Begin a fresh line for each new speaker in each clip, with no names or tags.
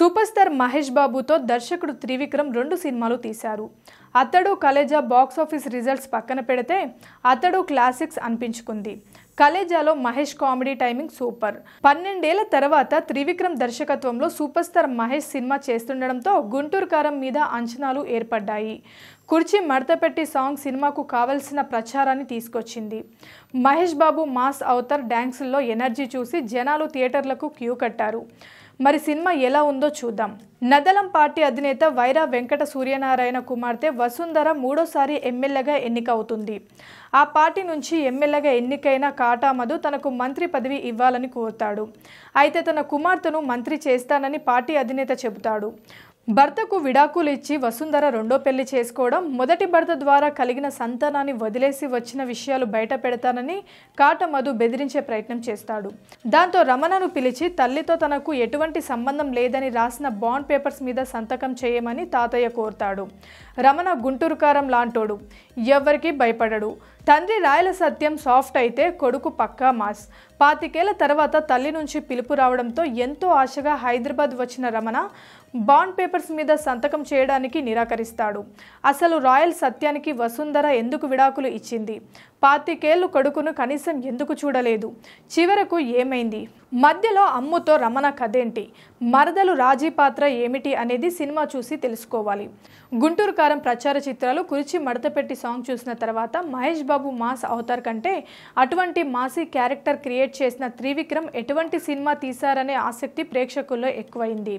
Super star Mahesh బాబుతో దర్శకుడు త్రివిక్రమ్ 2 సినిమాలు తీశారు. అతడు కలేజా బాక్స్ ఆఫీస్ రిజల్ట్స్ పక్కన పెడితే అతడు క్లాసిక్స్ అనిపించుకుంది. కలేజాలో మహేష్ కామెడీ టైమింగ్ సూపర్. 12 ఏళ్ల తర్వాత త్రివిక్రమ్ దర్శకత్వంలో సూపర్ స్టార్ మహేష్ సినిమా చేస్తుండడంతో గుంటూరు కారం మీద అంచనాలు ఏర్పడ్డాయి. కుర్చీ మడతపెట్టి సాంగ్ సినిమాకు కావలసిన ప్రచారాన్ని తీసుకొచ్చింది. Mahesh Babu mass Avatar డాన్స్లో energy చూసి జనాలు థియేటర్లకు క్యూ కట్టారు. మరి సినిమా ఎలా ఉందో చూద్దాం. నదలం పార్టీ అధినేత వైరా వెంకట సూర్యనారాయణ కుమార్తె వసుంధర 3వ ఎమ్మెల్యేగా ఎన్నికవుతుంది. ఆ పార్టీ నుంచి ఎమ్మెల్యేగా ఎన్నికైన కాటా మధు తనకు మంత్రి పదవి ఇవ్వాలని కోరుతాడు. అయితే తన కుమార్తెను మంత్రి చేస్తానని పార్టీ అధినేత చెబుతాడు. భర్తకు విడాకులు ఇచ్చి వసుంధర 2వ పెళ్లి చేసుకోవడం, మొదటి భర్త ద్వారా కలిగిన సంతానాన్ని వదిలేసి వచ్చిన విషయాలు బయట పెడతానని కాటా మధు బెదిరించే ప్రయత్నం చేస్తాడు. దాంతో రమణను పిలిచి తల్లితో తనకు ఎటువంటి సంబంధం లేదని రాసిన బాండ్ పేపర్స్ మీద సంతకం చేయమని తాతయ్య కోరుతాడు. రమణ గుంటూరు కారం లాంటోడు, ఎవ్వరికీ భయపడడు. తండ్రి రాయల సత్యం సాఫ్ట్ అయితే కొడుకు పక్కా మాస్. 25 ఏళ్ల తర్వాత తల్లి నుంచి పిలుపు రావడంతో ఎంతో ఆశగా హైదరాబాద్ వచ్చిన రమణ బాండ్ పేపర్స్ మీద సంతకం చేయడానికి నిరాకరిస్తాడు. అసలు రాయల్ సత్యానికి వసుంధర ఎందుకు విడాకులు ఇచ్చింది? 25 ఏళ్లు కొడుకును కనీసం ఎందుకు చూడలేదు? చివరకు ఏమైంది? మధ్యలో అమ్ముతో రమణ కథేంటి? మరదలు రాజీ పాత్ర ఏమిటి అనేది సినిమా చూసి తెలుసుకోవాలి. గుంటూరు కారం ప్రచార చిత్రాలు కుర్చీ మడతపెట్టి సాంగ్ చూసిన తర్వాత మహేష్ బాబు మాస్ అవతార్ కంటే అటువంటి మాసీ క్యారెక్టర్ క్రియేట్ చేసిన త్రివిక్రమ్ ఎటువంటి సినిమా తీశారనే ఆసక్తి ప్రేక్షకుల్లో ఎక్కువైంది.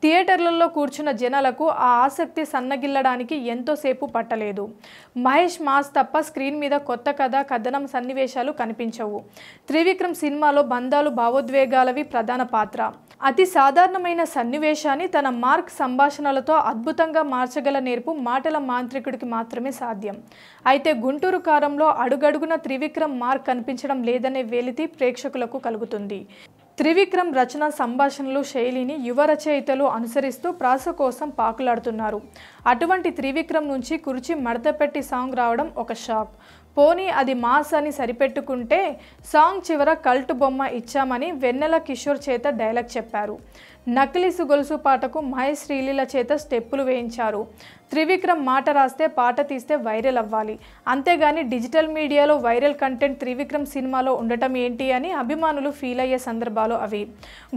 థియేటర్లలో కూర్చున్న జనాలకు ఆ ఆసక్తి సన్నగిల్లడానికి ఎంతోసేపు పట్టలేదు. మహేష్ మాస్ తప్ప స్క్రీన్ మీద కొత్త కథ, కథనం, సన్నివేశాలు కనిపించవు. త్రివిక్రమ్ సినిమాలో బంధాలు, భావోద్వేగాలవి ప్రధాన పాత్ర. అతి సాధారణమైన సన్నివేశాన్ని తన మార్క్ సంభాషణలతో అద్భుతంగా మార్చగల నేర్పు మాటల మాంత్రికుడికి మాత్రమే సాధ్యం. అయితే గుంటూరు కారంలో అడుగడుగున త్రివిక్రమ్ మార్క్ కనిపించడం లేదనే వేలితి ప్రేక్షకులకు కలుగుతుంది. త్రివిక్రమ్ రచన, సంభాషణలు శైలిని యువ రచయితలు అనుసరిస్తూ ప్రాస కోసం పాకులాడుతున్నారు. అటువంటి త్రివిక్రమ్ నుంచి కుర్చీ మడతపెట్టి సాంగ్ రావడం ఒక షాక్. పోనీ అది మాస్ అని సరిపెట్టుకుంటే సాంగ్ చివర కల్ట్ బొమ్మ ఇచ్చామని వెన్నెల కిషోర్ చేత డైలాగ్ చెప్పారు. నకిలీసు గొలుసు పాటకు మహేష్ శ్రీలీల చేత స్టెప్పులు వేయించారు. త్రివిక్రమ్ మాట రాస్తే పాట తీస్తే వైరల్ అవ్వాలి, అంతేగాని డిజిటల్ మీడియాలో వైరల్ కంటెంట్ త్రివిక్రమ్ సినిమాలో ఉండటం ఏంటి అని అభిమానులు ఫీల్ అయ్యే సందర్భాలు అవి.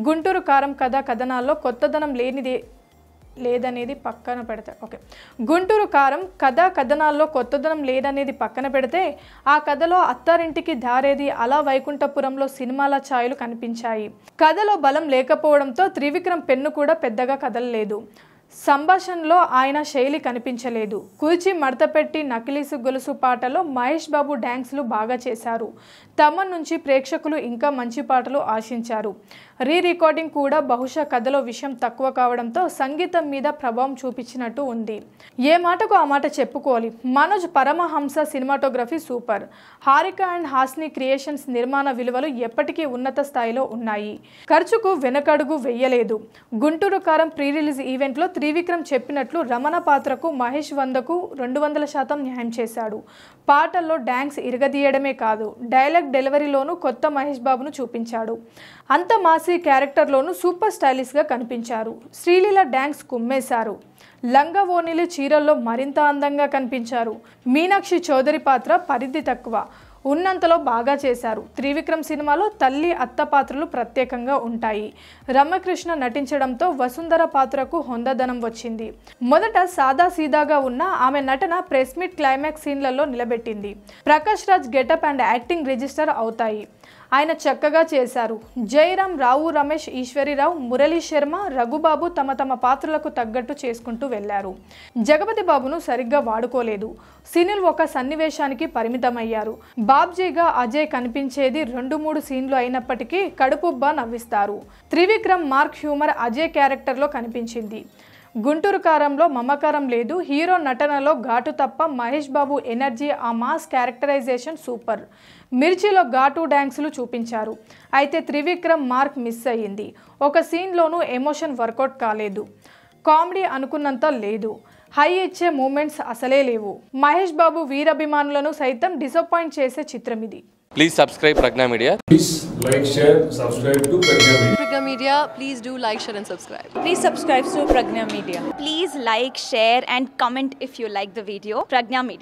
గుంటూరు కారం కథ, కథనాల్లో కొత్తదనం లేదనేది పక్కన పెడితే గుంటూరు కారం కథ, కథనాల్లో కొత్తదనం లేదనేది పక్కన పెడితే ఆ కథలో అత్తారింటికి దారేది, అలా వైకుంఠపురంలో సినిమాల ఛాయలు కనిపించాయి. కథలో బలం లేకపోవడంతో త్రివిక్రమ్ పెన్ను కూడా పెద్దగా కదలలేదు. సంభాషణలో ఆయన శైలి కనిపించలేదు. కుర్చీ మడతపెట్టి నకిలీసు గొలుసు పాటలో మహేష్ బాబు డ్యాన్స్లు బాగా చేశారు. తమన్ నుంచి ప్రేక్షకులు ఇంకా మంచి పాటలు ఆశించారు. రికార్డింగ్ కూడా బహుశా కథలో విషయం తక్కువ కావడంతో సంగీతం మీద ప్రభావం చూపించినట్టు ఉంది. ఏ మాటకు ఆ మాట చెప్పుకోవాలి. Manoj Paramahamsa cinematography super. Haarika and Hassine creations నిర్మాణ విలువలు ఎప్పటికీ ఉన్నత స్థాయిలో ఉన్నాయి. ఖర్చుకు వెనకడుగు వెయ్యలేదు. గుంటూరు కారం ప్రీ రిలీజ్ ఈవెంట్లో త్రివిక్రమ్ చెప్పినట్లు రమణ పాత్రకు మహేష్ 100కు 200% న్యాయం చేశాడు. పాటల్లో డ్యాన్స్ ఇరగదీయడమే కాదు, డైలాగ్ డెలివరీలోనూ కొత్త మహేష్ బాబును చూపించాడు. అంత మాసీ క్యారెక్టర్లోనూ సూపర్ స్టైలిష్గా కనిపించారు. శ్రీలీల డ్యాన్స్ కుమ్మేశారు. లంగా ఓణీలు, చీరల్లో మరింత అందంగా కనిపించారు. మీనాక్షి చౌదరి పాత్ర పరిధి తక్కువ, ఉన్నంతలో బాగా చేశారు. త్రివిక్రమ్ సినిమాలో తల్లి, అత్త పాత్రలు ప్రత్యేకంగా ఉంటాయి. రమ్యకృష్ణ నటించడంతో వసుంధర పాత్రకు హొందదనం వచ్చింది. మొదట సాదా సీదాగా ఉన్న ఆమె నటన ప్రెస్ మీట్ క్లైమాక్స్ సీన్లలో నిలబెట్టింది. Prakash Raj getup and acting register అవుతాయి. ఆయన చక్కగా చేశారు. జయరాం, రావు రమేష్, ఈశ్వరిరావు, మురళీ శర్మ, రఘుబాబు తమ తమ పాత్రలకు తగ్గట్టు చేసుకుంటూ వెళ్లారు. జగపతి బాబును సరిగ్గా వాడుకోలేదు. సీనులు ఒక సన్నివేశానికి పరిమితమయ్యారు. బాబ్జీగా అజయ్ కనిపించేది 2-3 సీన్లు అయినప్పటికీ కడుపుబ్బా నవ్విస్తారు. త్రివిక్రమ్ మార్క్ హ్యూమర్ అజయ్ క్యారెక్టర్లో కనిపించింది. గుంటూరు కారంలో మమకారం లేదు. హీరో నటనలో ఘాటు తప్ప మహేష్ బాబు ఎనర్జీ, ఆ మాస్ క్యారెక్టరైజేషన్ సూపర్. మిర్చిలో ఘాటు డ్యాన్సులు చూపించారు. అయితే త్రివిక్రమ్ మార్క్ మిస్ అయ్యింది. ఒక సీన్లోనూ ఎమోషన్ వర్కౌట్ కాలేదు. కామెడీ అనుకున్నంత లేదు. హై ఇచ్చే మూమెంట్స్ అసలే లేవు. మహేష్ బాబు వీరాభిమానులను సైతం డిసప్పాయింట్ చేసే చిత్రం ఇది.
Please subscribe Pragna Media.
Please like, share, subscribe to Pragna Media.
Media. Please do like, share and subscribe.
Please subscribe to Pragna Media.
Please like, share and comment if you like the video. Pragna Media.